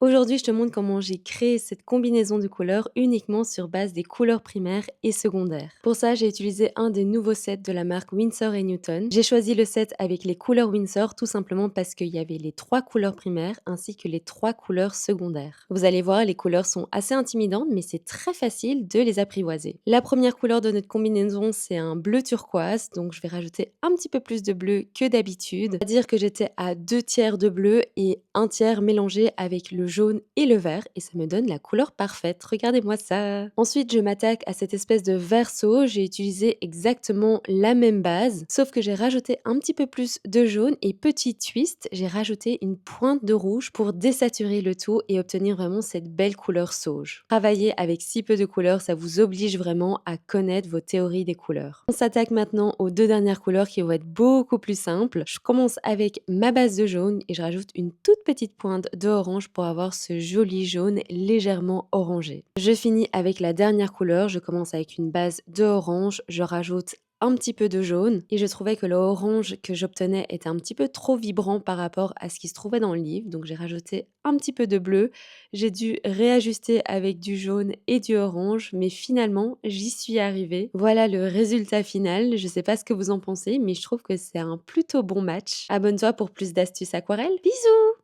Aujourd'hui, je te montre comment j'ai créé cette combinaison de couleurs uniquement sur base des couleurs primaires et secondaires. Pour ça, j'ai utilisé un des nouveaux sets de la marque Winsor Newton. J'ai choisi le set avec les couleurs Winsor tout simplement parce qu'il y avait les 3 couleurs primaires ainsi que les 3 couleurs secondaires. Vous allez voir, les couleurs sont assez intimidantes, mais c'est très facile de les apprivoiser. La première couleur de notre combinaison, c'est un bleu turquoise, donc je vais rajouter un petit peu plus de bleu que d'habitude. C'est-à-dire que j'étais à 2 tiers de bleu et un tiers mélangé avec le jaune et le vert et ça me donne la couleur parfaite. Regardez-moi ça. Ensuite, je m'attaque à cette espèce de verso. J'ai utilisé exactement la même base, sauf que j'ai rajouté un petit peu plus de jaune et petit twist, j'ai rajouté une pointe de rouge pour désaturer le tout et obtenir vraiment cette belle couleur sauge. Travailler avec si peu de couleurs, ça vous oblige vraiment à connaître vos théories des couleurs. On s'attaque maintenant aux 2 dernières couleurs qui vont être beaucoup plus simples. Je commence avec ma base de jaune et je rajoute une toute petite pointe de orange pour avoir ce joli jaune légèrement orangé. Je finis avec la dernière couleur, je commence avec une base de orange, je rajoute un petit peu de jaune et je trouvais que l'orange que j'obtenais était un petit peu trop vibrant par rapport à ce qui se trouvait dans le livre, donc j'ai rajouté un petit peu de bleu. J'ai dû réajuster avec du jaune et du orange, mais finalement j'y suis arrivée. Voilà le résultat final. Je sais pas ce que vous en pensez, mais je trouve que c'est un plutôt bon match. Abonne-toi pour plus d'astuces aquarelles. Bisous!